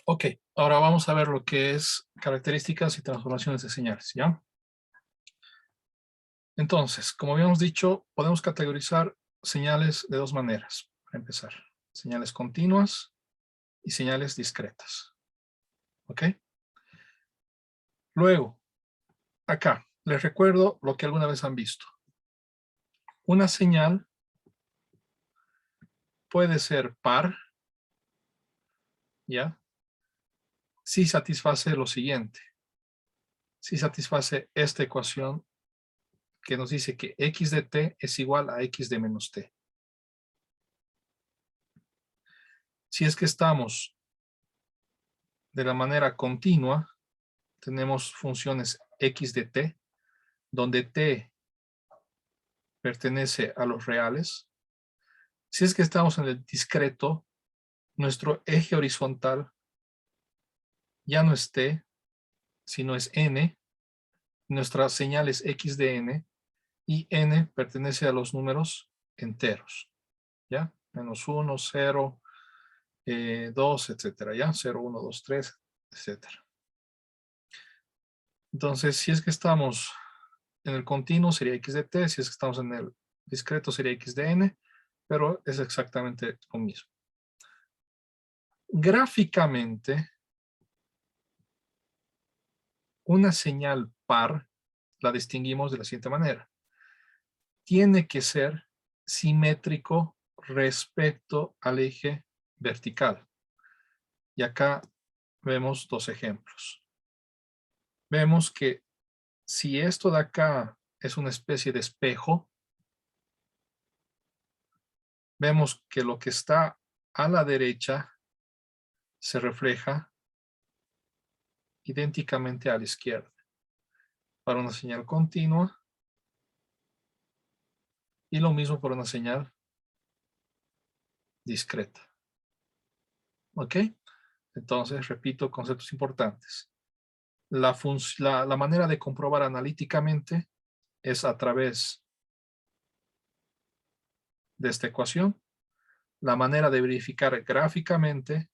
Ok, ahora vamos a ver lo que es características y transformaciones de señales, ¿ya? Entonces, como habíamos dicho, podemos categorizar señales de dos maneras, para empezar. Señales continuas y señales discretas, ¿ok? Luego, acá, les recuerdo lo que alguna vez han visto. Una señal puede ser par, ¿ya? Si satisface lo siguiente. Si satisface esta ecuación que nos dice que x de t es igual a x de menos t. Si es que estamos de la manera continua, tenemos funciones x de t, donde t pertenece a los reales. Si es que estamos en el discreto, nuestro eje horizontal ya no es t, sino es n. Nuestra señal es x de n, y n pertenece a los números enteros, ¿ya? Menos 1, 0, 2, etcétera, ¿ya? 0, 1, 2, 3, etcétera. Entonces, si es que estamos en el continuo, sería x de t. Si es que estamos en el discreto, sería x de n, pero es exactamente lo mismo. Gráficamente, una señal par la distinguimos de la siguiente manera. Tiene que ser simétrico respecto al eje vertical. Y acá vemos dos ejemplos. Vemos que si esto de acá es una especie de espejo, vemos que lo que está a la derecha se refleja idénticamente a la izquierda. Para una señal continua, y lo mismo para una señal discreta. ¿Ok? Entonces, repito, conceptos importantes. La manera de comprobar analíticamente es a través de esta ecuación. La manera de verificar gráficamente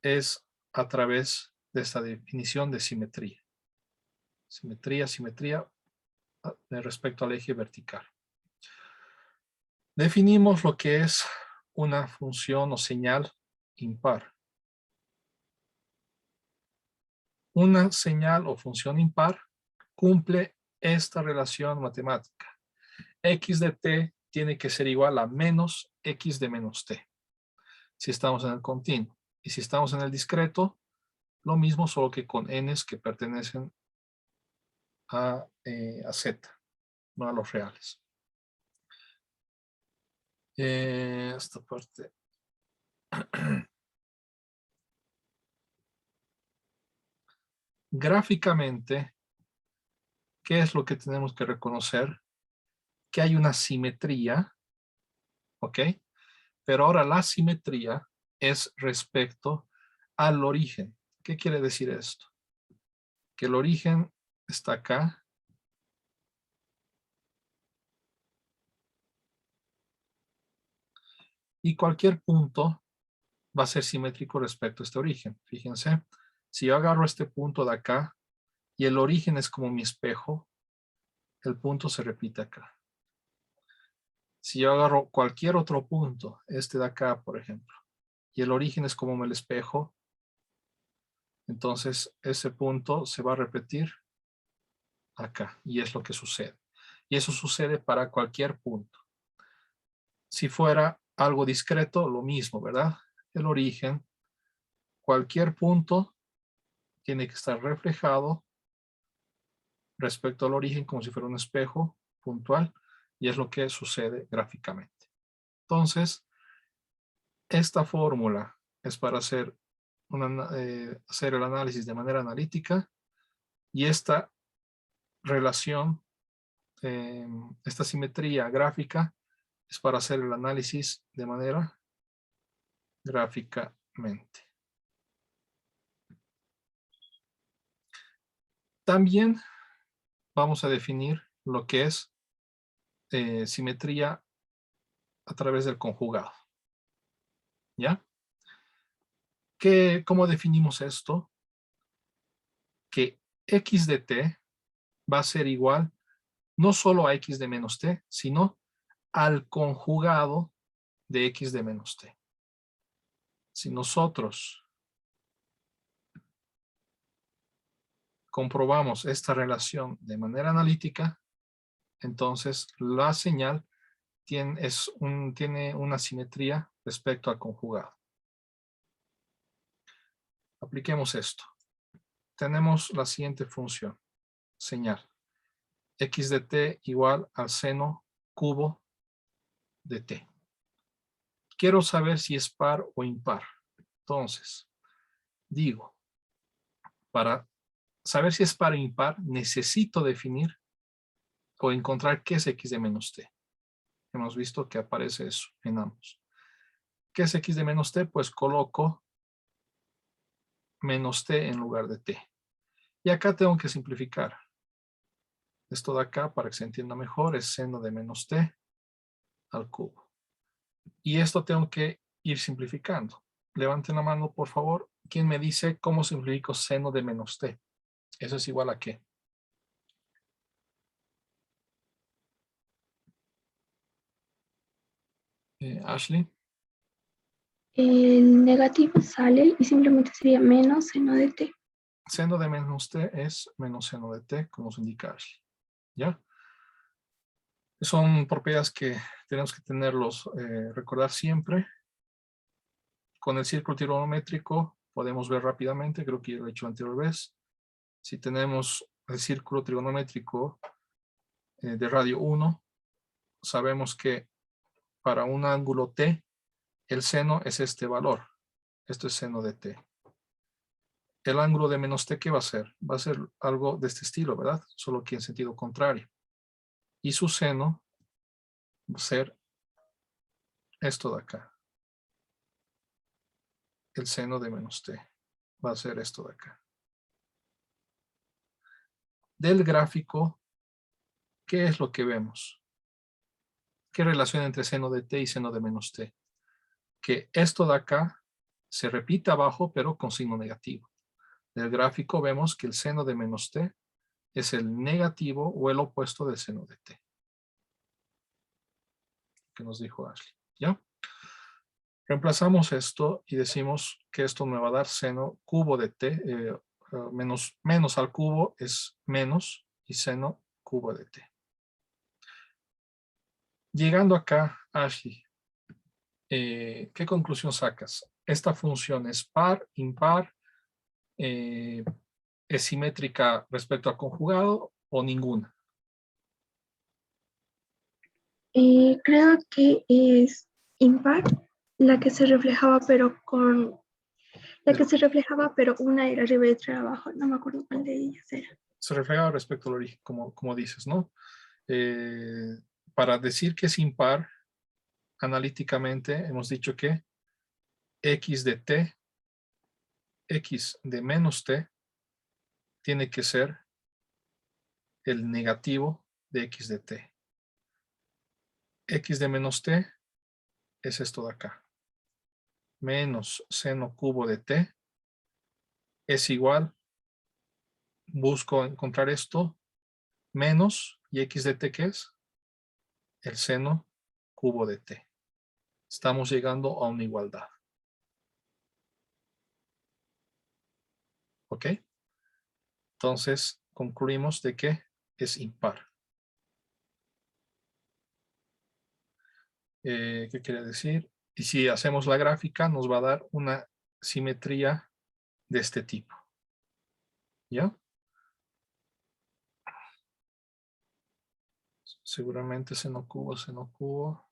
es a través de esta definición de simetría. Simetría, simetría respecto al eje vertical. Definimos lo que es una función o señal impar. Una señal o función impar cumple esta relación matemática. X de t tiene que ser igual a menos x de menos t, si estamos en el continuo. Y si estamos en el discreto, lo mismo, solo que con n's que pertenecen a z, no a los reales. Esta parte. Gráficamente, ¿qué es lo que tenemos que reconocer? Que hay una simetría, ¿ok? Pero ahora la simetría es respecto al origen. ¿Qué quiere decir esto? Que el origen está acá. Y cualquier punto va a ser simétrico respecto a este origen. Fíjense, si yo agarro este punto de acá y el origen es como mi espejo, el punto se repite acá. Si yo agarro cualquier otro punto, este de acá, por ejemplo, y el origen es como el espejo, entonces ese punto se va a repetir acá, y es lo que sucede. Y eso sucede para cualquier punto. Si fuera algo discreto, lo mismo, ¿verdad? El origen, cualquier punto tiene que estar reflejado respecto al origen como si fuera un espejo puntual, y es lo que sucede gráficamente. Entonces, esta fórmula es para hacer el análisis de manera analítica, y esta relación, esta simetría gráfica es para hacer el análisis de manera gráficamente. También vamos a definir lo que es simetría a través del conjugado. ¿Ya? ¿Cómo definimos esto? Que x de t va a ser igual no solo a x de menos t, sino al conjugado de x de menos t. Si nosotros comprobamos esta relación de manera analítica, entonces la señal tiene una simetría respecto al conjugado. Apliquemos esto. Tenemos la siguiente función, señal. X de t igual al seno cubo de t. Quiero saber si es par o impar. Entonces, digo, para saber si es par o impar, necesito definir o encontrar qué es x de menos t. Hemos visto que aparece eso en ambos. ¿Qué es x de menos t? Pues coloco menos t en lugar de t. Y acá tengo que simplificar. Esto de acá, para que se entienda mejor, es seno de menos t al cubo. Y esto tengo que ir simplificando. Levanten la mano, por favor. ¿Quién me dice cómo simplifico seno de menos t? ¿Eso es igual a qué? Ashley. El negativo sale y simplemente sería menos seno de t. Seno de menos t es menos seno de t, como se indica Ashley. ¿Ya? Son propiedades que tenemos que recordar siempre. Con el círculo trigonométrico podemos ver rápidamente, creo que ya lo he hecho anterior vez. Si tenemos el círculo trigonométrico de radio 1, sabemos que para un ángulo t, el seno es este valor. Esto es seno de t. El ángulo de menos t, ¿qué va a ser? Va a ser algo de este estilo, ¿verdad? Solo que en sentido contrario. Y su seno va a ser esto de acá. El seno de menos t va a ser esto de acá. Del gráfico, ¿qué es lo que vemos? ¿Qué relación entre seno de t y seno de menos t? Que esto de acá se repite abajo, pero con signo negativo. Del gráfico vemos que el seno de menos t es el negativo o el opuesto del seno de t. Que nos dijo Ashley. ¿Ya? Reemplazamos esto y decimos que esto me va a dar seno cubo de t. Menos al cubo es menos y seno cubo de t. Llegando acá, Ashley, ¿qué conclusión sacas? ¿Esta función es par, impar, es simétrica respecto al conjugado o ninguna? Creo que es impar la que se reflejaba, pero una era arriba y otra abajo. No me acuerdo cuál de ellas era. Se refleja respecto al origen, como dices, ¿no? Eh, para decir que es impar, analíticamente hemos dicho que x de t, x de menos t, tiene que ser el negativo de x de t. X de menos t es esto de acá. Menos seno cubo de t es igual, busco encontrar esto, menos, y x de t, ¿qué es? El seno cubo de t. Estamos llegando a una igualdad. ¿Ok? Entonces, concluimos de que es impar. ¿Qué quiere decir? Y si hacemos la gráfica, nos va a dar una simetría de este tipo. ¿Ya? Seguramente seno cubo, seno cubo.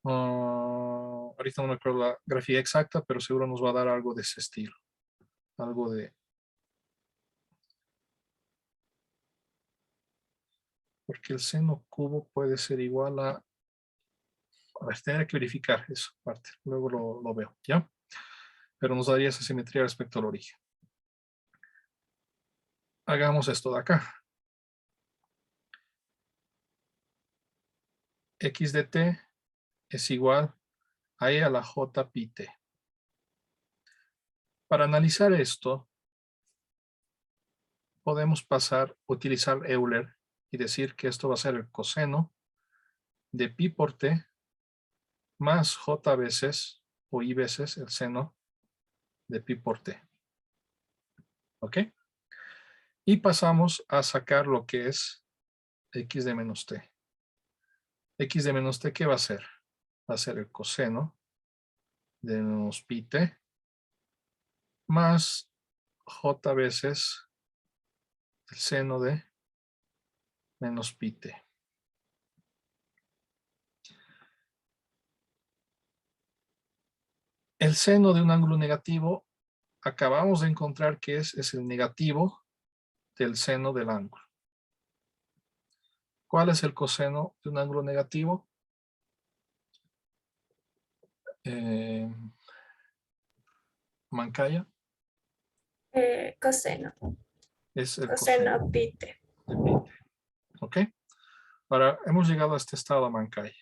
Ahorita no me acuerdo la grafía exacta, pero seguro nos va a dar algo de ese estilo. Algo de... Porque el seno cubo puede ser igual a... A ver, tendría que verificar eso parte. Luego lo veo, ¿ya? Pero nos daría esa simetría respecto al origen. Hagamos esto de acá. X de t es igual a e a la j pi t. Para analizar esto, podemos utilizar Euler y decir que esto va a ser el coseno de pi por t más j veces o i veces el seno de pi por t. ¿Ok? Y pasamos a sacar lo que es x de menos t. X de menos t, ¿qué va a ser? Va a ser el coseno de menos pi t más j veces el seno de menos pi t. El seno de un ángulo negativo, acabamos de encontrar que es el negativo del seno del ángulo. ¿Cuál es el coseno de un ángulo negativo? Mancaya. Coseno. Es el Coseno coseno pi t. de pi t. ¿Ok? Ahora hemos llegado a este estado Mancaya.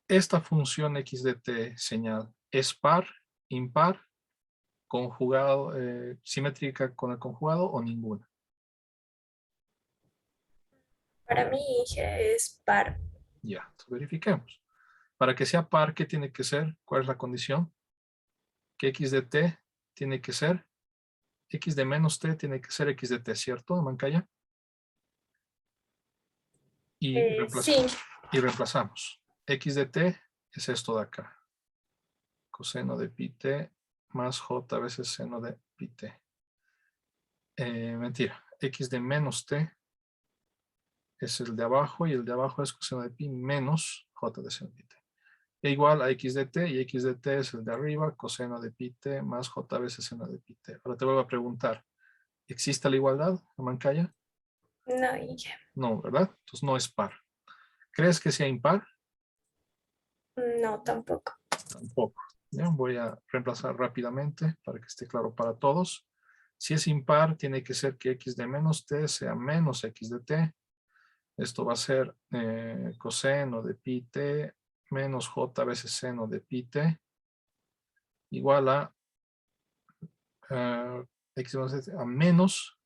Esta función x de t señal es par, impar, conjugado, simétrica con el conjugado o ninguna. Para mí es par. Ya, entonces verifiquemos. Para que sea par, ¿qué tiene que ser? ¿Cuál es la condición? Que x de t tiene que ser, x de menos t tiene que ser x de t, ¿cierto, Mancaya? Y Sí. reemplazamos. X de t es esto de acá. Coseno de pi t más j veces seno de pi t. Mentira. X de menos t es el de abajo y el de abajo es coseno de pi menos j de seno de pi t. E igual a x de t y x de t es el de arriba, coseno de pi t más j veces seno de pi t. Ahora te vuelvo a preguntar, ¿existe la igualdad, Mancaya? No, hija. No, ¿verdad? Entonces no es par. ¿Crees que sea impar? No, tampoco. Tampoco. Bien, voy a reemplazar rápidamente para que esté claro para todos. Si es impar, tiene que ser que x de menos t sea menos x de t. Esto va a ser coseno de pi t menos j veces seno de pi t igual a x de menos t a menos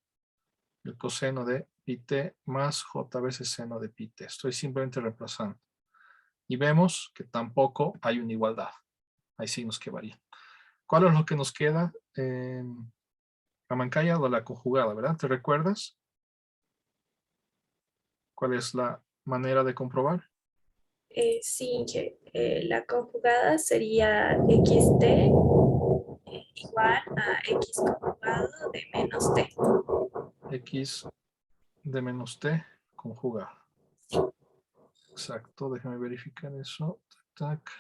el coseno de pi t más j veces seno de pi t. Estoy simplemente reemplazando. Y vemos que tampoco hay una igualdad. Hay signos que varían. ¿Cuál es lo que nos queda? La Mancaya o la conjugada, ¿verdad? ¿Te recuerdas? ¿Cuál es la manera de comprobar? Sí, la conjugada sería xt igual a x conjugado de menos t. X de menos t conjugada. Exacto, déjame verificar eso. Tac, tac.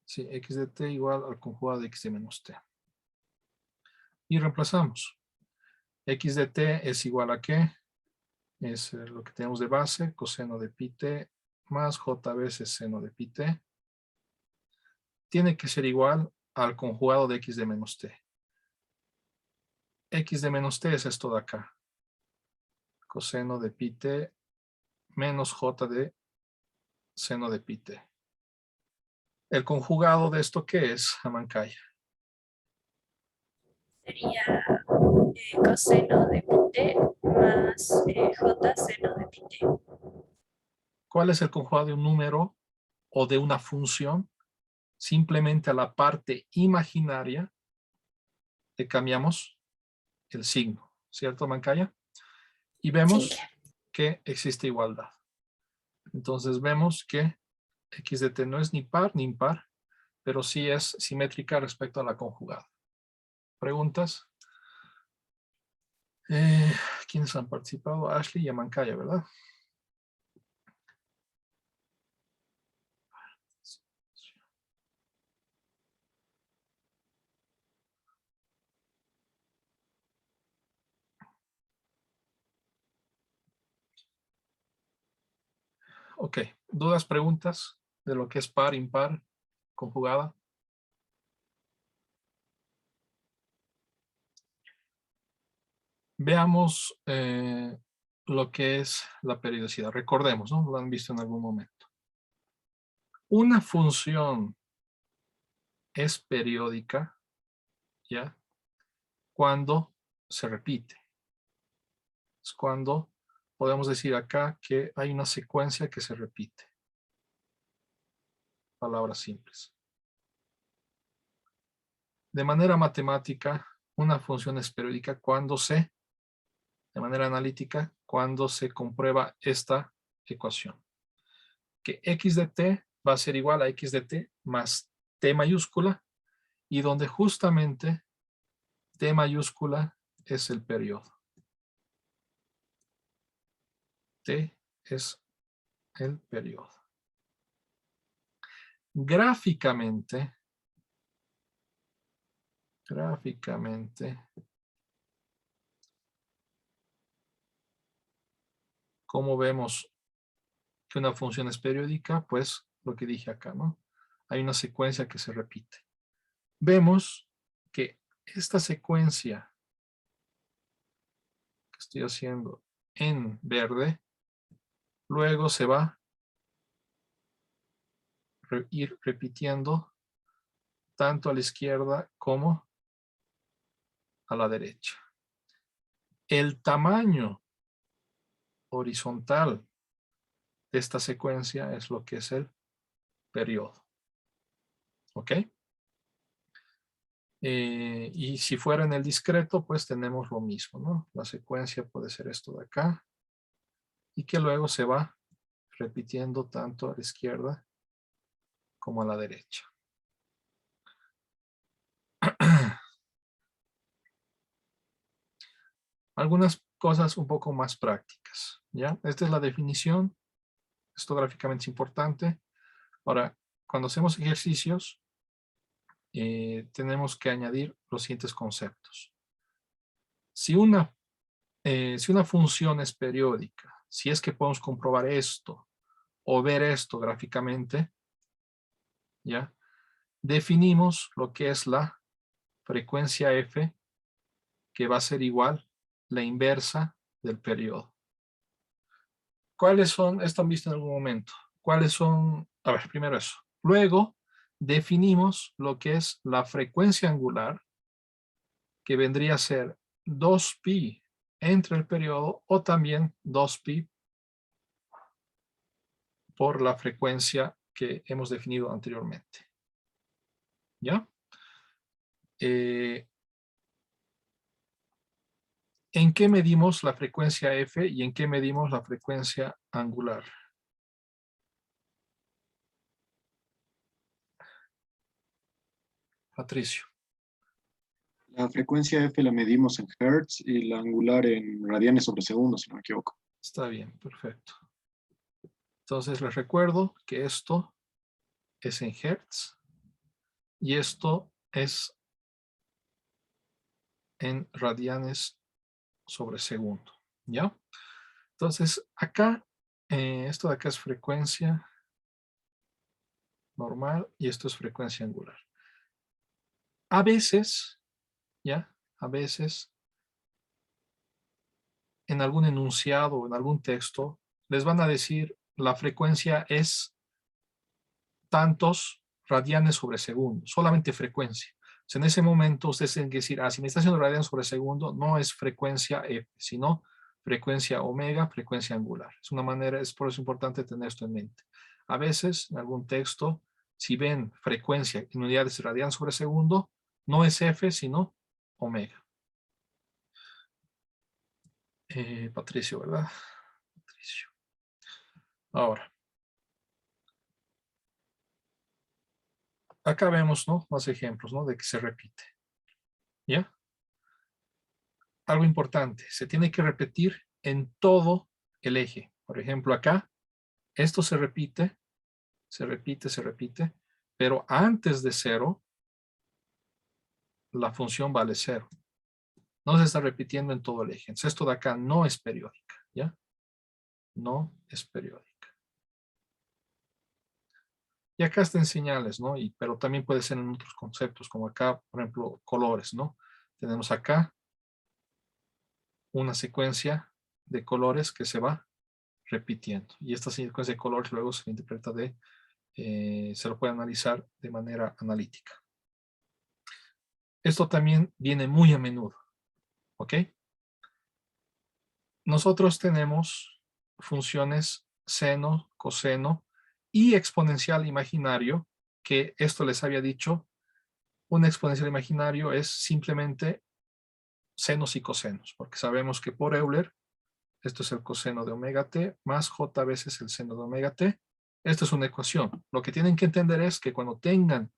Sí, x de t igual al conjugado de x de menos t. Y reemplazamos. X de t es igual a ¿qué? Es lo que tenemos de base, coseno de pi t más j veces seno de pi t. Tiene que ser igual al conjugado de x de menos t. X de menos t es esto de acá. Coseno de pi t menos j de seno de pi t. El conjugado de esto, ¿qué es, Amancaya? Sería coseno de pi t más j seno de pi t. ¿Cuál es el conjugado de un número o de una función? Simplemente a la parte imaginaria le cambiamos el signo, ¿cierto, Mancaya? Y Sí. vemos que existe igualdad. Entonces vemos que x de t no es ni par ni impar, pero sí es simétrica respecto a la conjugada. ¿Preguntas? ¿Quiénes han participado? Ashley y Amancaya, ¿verdad? Ok, ¿dudas, preguntas de lo que es par, impar, conjugada? Veamos lo que es la periodicidad. Recordemos, ¿no? Lo han visto en algún momento. Una función es periódica, ¿ya? Cuando se repite. Es cuando podemos decir acá que hay una secuencia que se repite. Palabras simples. De manera matemática, una función es periódica cuando de manera analítica, cuando se comprueba esta ecuación. Que x de t va a ser igual a x de t más t mayúscula, y donde justamente t mayúscula es el periodo. T es el periodo. Gráficamente, ¿cómo vemos que una función es periódica? Pues lo que dije acá, ¿no? Hay una secuencia que se repite. Vemos que esta secuencia que estoy haciendo en verde, luego se va a ir repitiendo tanto a la izquierda como a la derecha. El tamaño horizontal de esta secuencia es lo que es el periodo. ¿Ok? Y si fuera en el discreto, pues tenemos lo mismo, ¿no? La secuencia puede ser esto de acá y que luego se va repitiendo tanto a la izquierda como a la derecha. Algunas cosas un poco más prácticas, ¿ya? Esta es la definición. Esto gráficamente es importante. Ahora, cuando hacemos ejercicios, tenemos que añadir los siguientes conceptos. Si una función es periódica, si es que podemos comprobar esto o ver esto gráficamente, ¿ya? Definimos lo que es la frecuencia f, que va a ser igual la inversa del periodo. ¿Cuáles son? Esto han visto en algún momento. ¿Cuáles son? A ver, primero eso. Luego, definimos lo que es la frecuencia angular, que vendría a ser 2pi entre el periodo o también 2pi por la frecuencia que hemos definido anteriormente. ¿Ya? ¿En qué medimos la frecuencia f y en qué medimos la frecuencia angular? Patricio. La frecuencia F la medimos en hertz y la angular en radianes sobre segundo, si no me equivoco. Está bien, perfecto. Entonces les recuerdo que esto es en hertz y esto es en radianes sobre segundo, ¿ya? Entonces acá, esto de acá es frecuencia normal y esto es frecuencia angular. A veces, ¿ya? A veces, en algún enunciado o en algún texto, les van a decir la frecuencia es tantos radianes sobre segundo, solamente frecuencia. O sea, en ese momento ustedes tienen que decir, si me está haciendo radianes sobre segundo, no es frecuencia F, sino frecuencia omega, frecuencia angular. Es una manera, es por eso importante tener esto en mente. A veces, en algún texto, si ven frecuencia en unidades de radianes sobre segundo, no es F, sino omega. Patricio, ¿verdad? Patricio. Ahora, acá vemos, ¿no? Más ejemplos, ¿no? De que se repite. ¿Ya? Algo importante, se tiene que repetir en todo el eje. Por ejemplo, acá, esto se repite, pero antes de 0, la función vale 0. No se está repitiendo en todo el eje. Entonces, esto de acá no es periódica, ¿ya? No es periódica. Y acá están señales, ¿no? Pero también puede ser en otros conceptos, como acá, por ejemplo, colores, ¿no? Tenemos acá una secuencia de colores que se va repitiendo. Y esta secuencia de colores luego se interpreta de se lo puede analizar de manera analítica. Esto también viene muy a menudo, ¿ok? Nosotros tenemos funciones seno, coseno y exponencial imaginario, que esto les había dicho, un exponencial imaginario es simplemente senos y cosenos, porque sabemos que por Euler, esto es el coseno de omega t más j veces el seno de omega t. Esta es una ecuación. Lo que tienen que entender es que cuando tengan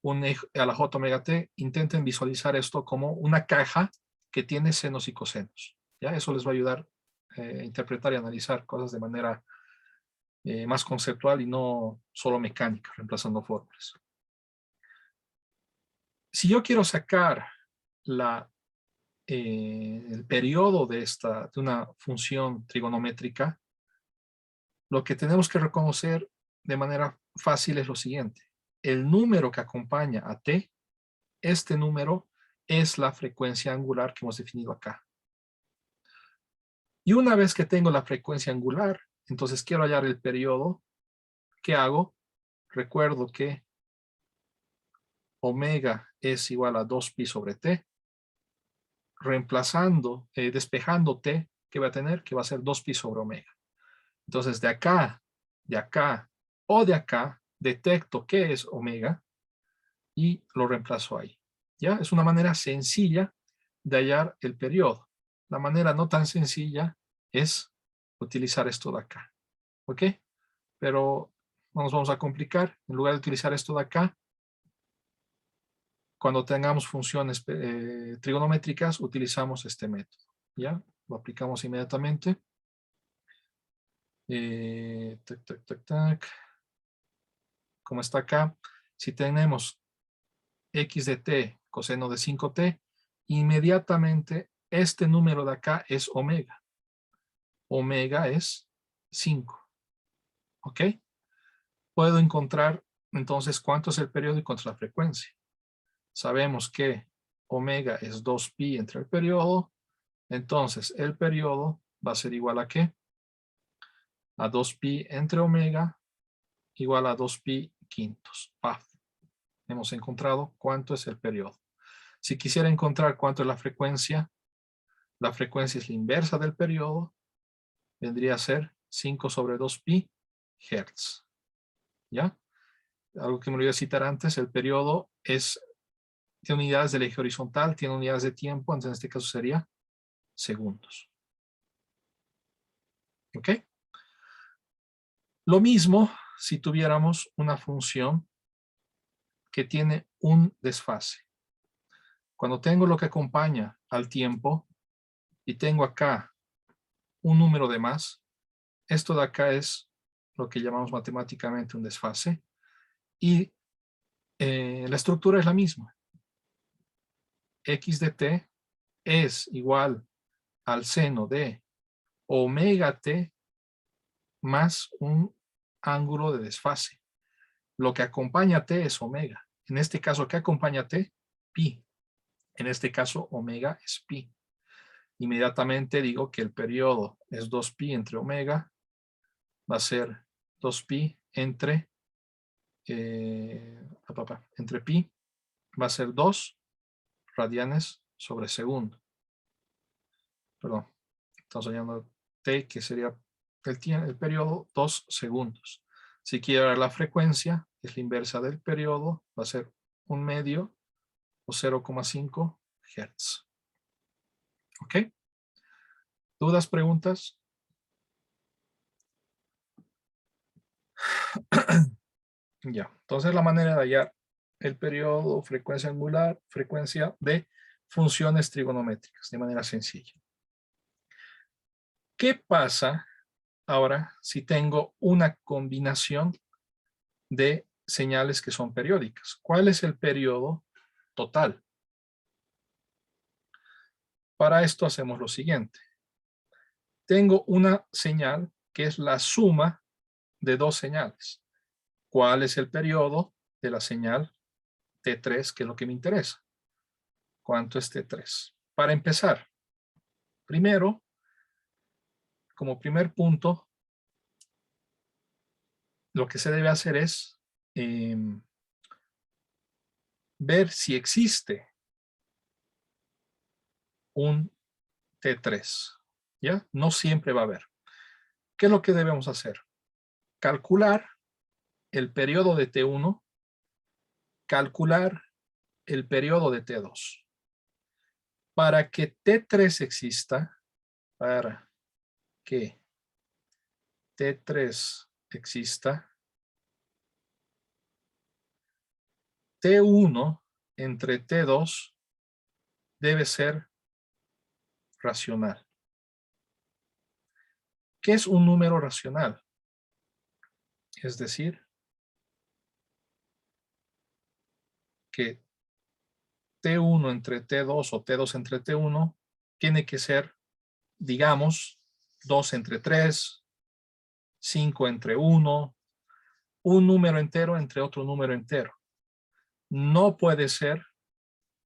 a la j omega t, intenten visualizar esto como una caja que tiene senos y cosenos. ¿Ya? Eso les va a ayudar a interpretar y analizar cosas de manera más conceptual y no solo mecánica, reemplazando fórmulas. Si yo quiero sacar el periodo de una función trigonométrica, lo que tenemos que reconocer de manera fácil es lo siguiente. El número que acompaña a t, este número es la frecuencia angular que hemos definido acá. Y una vez que tengo la frecuencia angular, entonces quiero hallar el periodo. ¿Qué hago? Recuerdo que omega es igual a 2pi sobre t. Reemplazando, despejando t, ¿qué va a tener? Que va a ser 2pi sobre omega. Entonces, de acá o de acá, detecto qué es omega y lo reemplazo ahí. ¿Ya? Es una manera sencilla de hallar el periodo. La manera no tan sencilla es utilizar esto de acá. ¿Ok? Pero no nos vamos a complicar. En lugar de utilizar esto de acá, cuando tengamos funciones trigonométricas, utilizamos este método. ¿Ya? Lo aplicamos inmediatamente. Tac, tac, tac, tac. Como está acá, si tenemos x de t coseno de 5t, inmediatamente este número de acá es omega. Omega es 5. ¿Ok? Puedo encontrar entonces cuánto es el periodo y cuánto es la frecuencia. Sabemos que omega es 2pi entre el periodo. Entonces el periodo va a ser igual a ¿qué? A 2pi entre omega igual a 2pi quintos. ¡Paf! Hemos encontrado cuánto es el periodo. Si quisiera encontrar cuánto es la frecuencia es la inversa del periodo, vendría a ser 5 sobre 2pi hertz. ¿Ya? Algo que me olvidé citar antes, el periodo tiene unidades del eje horizontal, tiene unidades de tiempo, entonces en este caso sería segundos. ¿Ok? Lo mismo si tuviéramos una función que tiene un desfase. Cuando tengo lo que acompaña al tiempo y tengo acá un número de más, esto de acá es lo que llamamos matemáticamente un desfase y la estructura es la misma. X de t es igual al seno de omega t más un ángulo de desfase. Lo que acompaña a t es omega. En este caso, ¿qué acompaña a t? Pi. En este caso, omega es pi. Inmediatamente digo que el periodo es 2pi entre omega, va a ser 2pi entre pi, va a ser 2 radianes sobre segundo. Perdón, estamos hallando t, que sería el periodo 2 segundos. Si quiero ver la frecuencia, es la inversa del periodo, va a ser 1/2 o 0,5 Hz. ¿Ok? ¿Dudas, preguntas? Ya, entonces la manera de hallar el periodo, frecuencia angular, frecuencia de funciones trigonométricas, de manera sencilla. ¿Qué pasa ahora si tengo una combinación de señales que son periódicas? ¿Cuál es el periodo total? Para esto hacemos lo siguiente. Tengo una señal que es la suma de dos señales. ¿Cuál es el periodo de la señal T3, que es lo que me interesa? ¿Cuánto es T3? Para empezar, primero, como primer punto, lo que se debe hacer es ver si existe un T3. ¿Ya? No siempre va a haber. ¿Qué es lo que debemos hacer? Calcular el periodo de T1, calcular el periodo de T2. Para que T3 exista, para que T3 exista, T1 entre T2 debe ser racional. ¿Qué es un número racional? Es decir, que T1 entre T2 o T2 entre T1 tiene que ser, digamos, 2 entre 3, 5 entre 1, un número entero entre otro número entero. No puede ser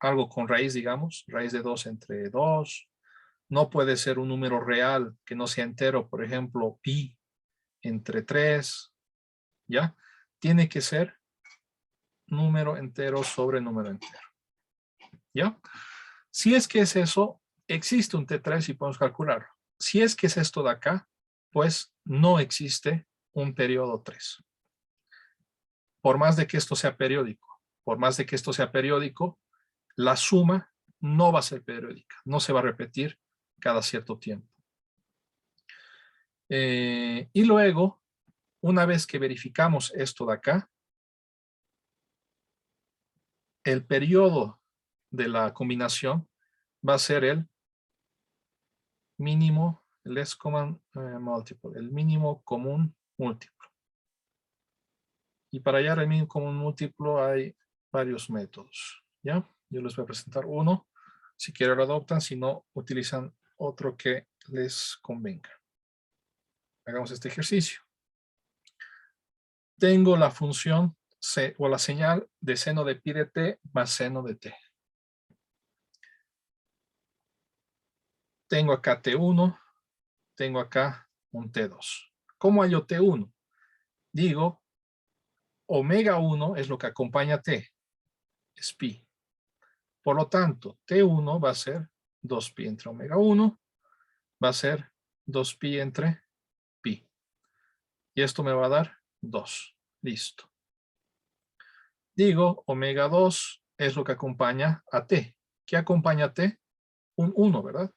algo con raíz, digamos, raíz de 2 entre 2. No puede ser un número real que no sea entero, por ejemplo, pi entre 3, ¿ya? Tiene que ser número entero sobre número entero, ¿ya? Si es que es eso, existe un T3 y podemos calcularlo. Si es que es esto de acá, pues no existe un periodo 3. Por más de que esto sea periódico, la suma no va a ser periódica, no se va a repetir cada cierto tiempo. Y luego, una vez que verificamos esto de acá, el periodo de la combinación va a ser el mínimo, el least common multiple, el mínimo común múltiplo. Y para hallar el mínimo común múltiplo hay varios métodos, ¿ya? Yo les voy a presentar uno, si quieren lo adoptan, si no, utilizan otro que les convenga. Hagamos este ejercicio. Tengo la función o la señal de seno de pi de t más seno de t. Tengo acá T1, tengo acá un T2. ¿Cómo hallo T1? Digo, omega 1 es lo que acompaña a T, es pi. Por lo tanto, T1 va a ser 2pi entre omega 1, va a ser 2pi entre pi. Y esto me va a dar 2. Listo. Digo, omega 2 es lo que acompaña a T. ¿Qué acompaña a T? Un 1, ¿verdad?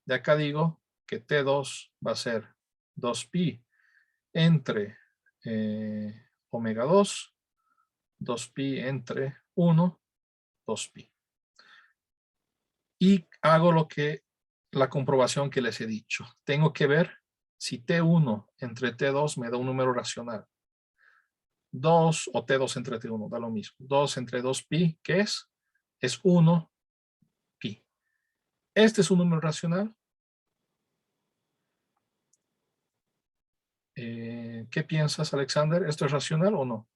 De acá digo que T2 va a ser 2pi entre omega 2, 2pi entre 1, 2pi. Y hago la comprobación que les he dicho. Tengo que ver si T1 entre T2 me da un número racional. 2 o T2 entre T1, da lo mismo. 2 entre 2pi, ¿qué es? Es 1 pi. ¿Este es un número racional? ¿Qué piensas, Alexander? ¿Esto es racional o no?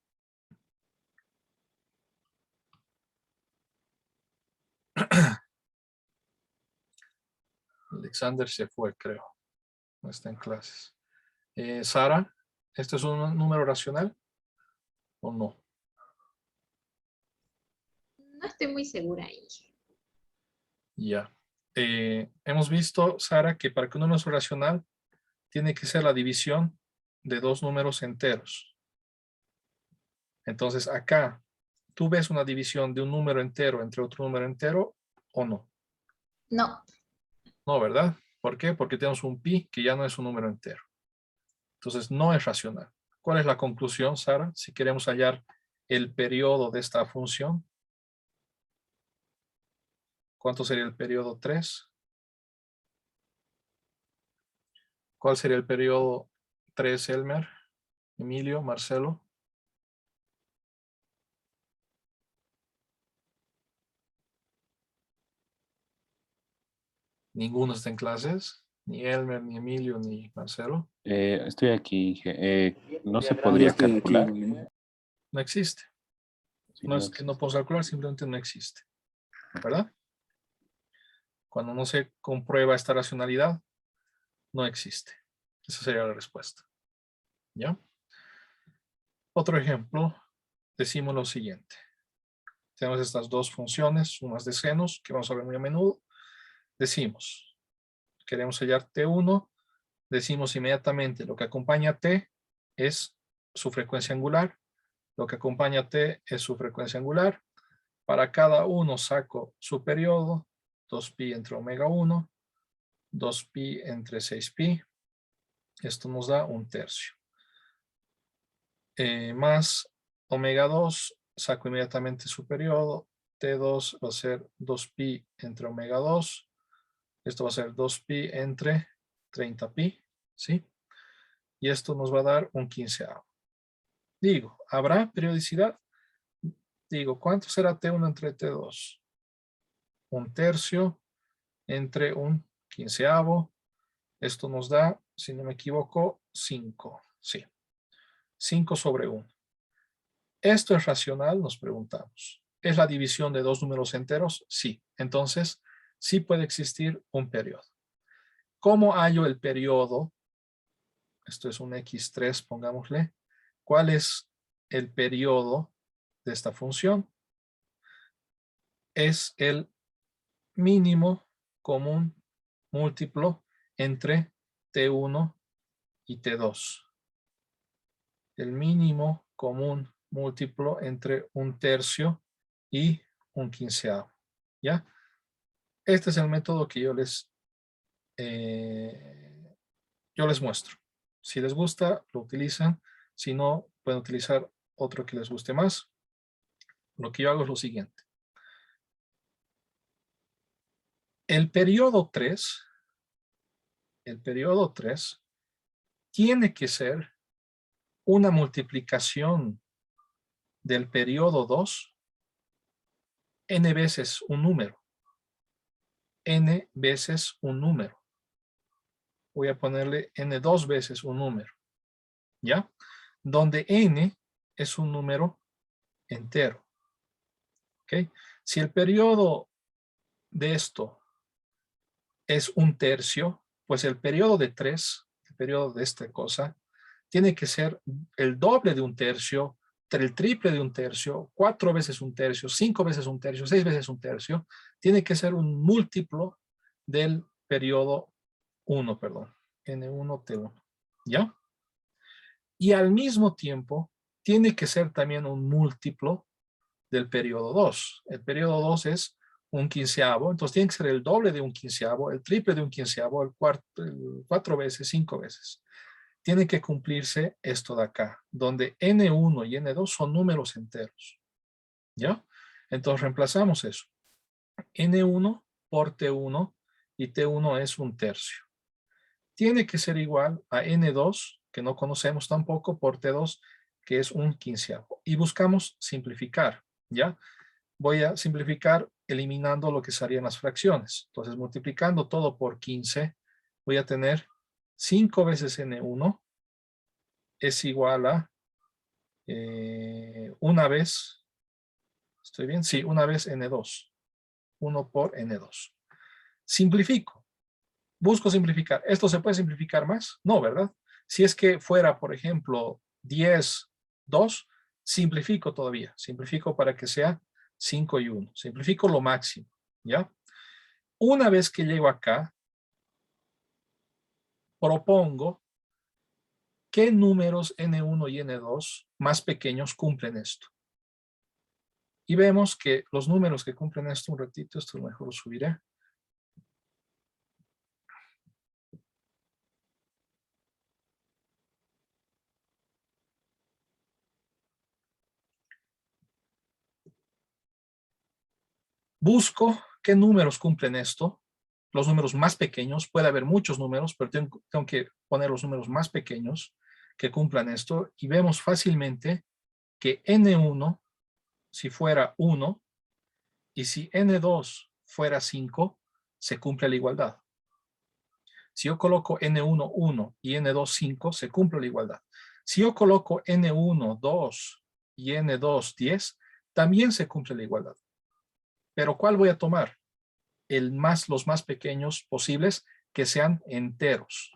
Alexander se fue, creo. No está en clases. Sara, ¿esto es un número racional o no? No estoy muy segura ahí. Ya. Hemos visto, Sara, que para que un número sea racional tiene que ser la división de dos números enteros. Entonces acá, ¿tú ves una división de un número entero entre otro número entero o no? No. No, ¿verdad? ¿Por qué? Porque tenemos un pi que ya no es un número entero. Entonces no es racional. ¿Cuál es la conclusión, Sara? Si queremos hallar el periodo de esta función, ¿cuánto sería el periodo 3? ¿Cuál sería el periodo 3, Elmer? Emilio, Marcelo. Ninguno está en clases. Ni Elmer, ni Emilio, ni Marcelo. Estoy aquí. ¿No se podría calcular? No existe. Sí, No no es que no existe. puedo calcular, simplemente no existe. ¿Verdad? Cuando no se comprueba esta racionalidad, no existe. Esa sería la respuesta. ¿Ya? Otro ejemplo. decimos lo siguiente. Tenemos estas dos funciones, sumas de senos, que vamos a ver muy a menudo. Decimos, queremos hallar T1, decimos inmediatamente lo que acompaña a T es su frecuencia angular, lo que acompaña a T es su frecuencia angular. Para cada uno saco su periodo, 2pi entre omega 1, 2pi entre 6pi. Esto nos da 1/3. Más omega 2, saco inmediatamente su periodo. T2 va a ser 2pi entre omega 2. Esto va a ser 2pi entre 30pi, ¿sí? Y esto nos va a dar 1/15. Digo, ¿habrá periodicidad? Digo, ¿cuánto será T1 entre T2? 1/3 entre 1/15. Esto nos da, si no me equivoco, 5. Sí, 5 sobre 1. ¿Esto es racional? Nos preguntamos. ¿Es la división de dos números enteros? Sí. Entonces, sí puede existir un periodo. ¿Cómo hallo el periodo? Esto es un x3, pongámosle. ¿Cuál es el periodo de esta función? Es el mínimo común múltiplo entre T1 y T2. El mínimo común múltiplo entre 1/3 y 1/15. ¿Ya? Este es el método que yo les muestro. Si les gusta, lo utilizan. Si no, pueden utilizar otro que les guste más. Lo que yo hago es lo siguiente. El periodo 3 tiene que ser una multiplicación del periodo 2 n veces un número. N veces un número. Voy a ponerle n 2 veces un número. ¿Ya? Donde n es un número entero. ¿Ok? Si el periodo de esto es 1/3, pues el periodo de 3, el periodo de esta cosa, tiene que ser el doble de 1/3, el triple de 1/3, 4 veces 1/3, 5 veces 1/3, 6 veces 1/3. Tiene que ser un múltiplo del periodo 1, perdón. N1, T1. ¿Ya? Y al mismo tiempo, tiene que ser también un múltiplo del periodo 2. El periodo 2 es 1/15, entonces tiene que ser el doble de 1/15, el triple de 1/15, el 4 veces, 5 veces. Tiene que cumplirse esto de acá, donde N1 y N2 son números enteros. ¿Ya? Entonces reemplazamos eso. N1 por T1 y T1 es 1/3. Tiene que ser igual a N2, que no conocemos tampoco, por T2, que es 1/15. Y buscamos simplificar, ¿ya? Voy a simplificar eliminando lo que serían las fracciones. Entonces, multiplicando todo por 15, voy a tener 5 veces N1 es igual a una vez, ¿estoy bien? Sí, una vez N2. 1 por N2. Simplifico. Busco simplificar. ¿Esto se puede simplificar más? No, ¿verdad? Si es que fuera, por ejemplo, 10, 2, simplifico todavía. Simplifico para que sea 5 y 1. Simplifico lo máximo, ¿ya? Una vez que llego acá, propongo qué números N1 y N2 más pequeños cumplen esto. Y vemos que los números que cumplen esto, un ratito, esto mejor lo subiré. Busco qué números cumplen esto. Los números más pequeños, puede haber muchos números, pero tengo que poner los números más pequeños que cumplan esto. Y vemos fácilmente que N1, si fuera 1, y si N2 fuera 5, se cumple la igualdad. Si yo coloco N1, 1 y N2, 5, se cumple la igualdad. Si yo coloco N1, 2 y N2, 10, también se cumple la igualdad. Pero ¿cuál voy a tomar? Los más pequeños posibles que sean enteros.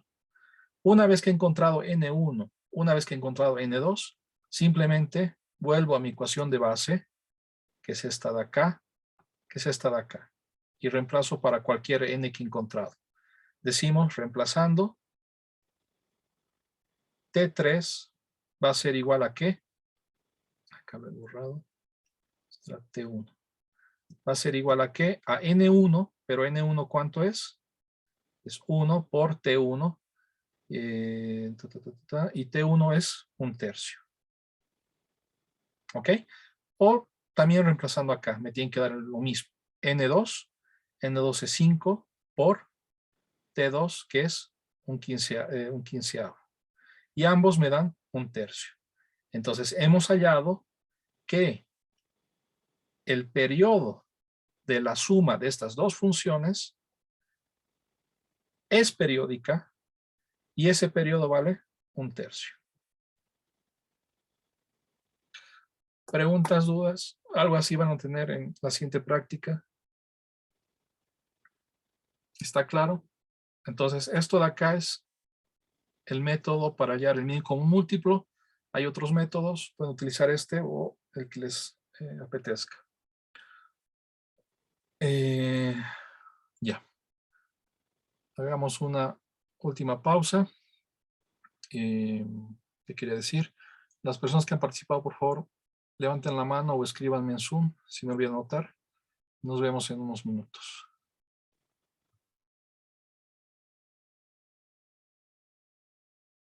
Una vez que he encontrado N1, una vez que he encontrado N2, simplemente vuelvo a mi ecuación de base, que es esta de acá, que es esta de acá. Y reemplazo para cualquier n que he encontrado. Decimos, reemplazando, T3 va a ser igual a ¿qué? Acá lo he borrado. Será T1. Va a ser igual a ¿qué? A N1, pero N1 ¿cuánto es? Es 1 por T1. Y T1 es 1/3. ¿Ok? O también reemplazando acá, me tienen que dar lo mismo. N2 es 5 por T2, que es un quinceavo. Y ambos me dan 1/3. Entonces, hemos hallado que el periodo de la suma de estas dos funciones es periódica y ese periodo vale 1/3. ¿Preguntas, dudas? ¿Algo así van a tener en la siguiente práctica? ¿Está claro? Entonces, esto de acá es el método para hallar el mínimo común múltiplo. Hay otros métodos, pueden utilizar este o el que les apetezca. Ya. Hagamos una última pausa. ¿Qué quería decir? Las personas que han participado, por favor, levanten la mano o escríbanme en Zoom, si me olvidan anotar. Nos vemos en unos minutos.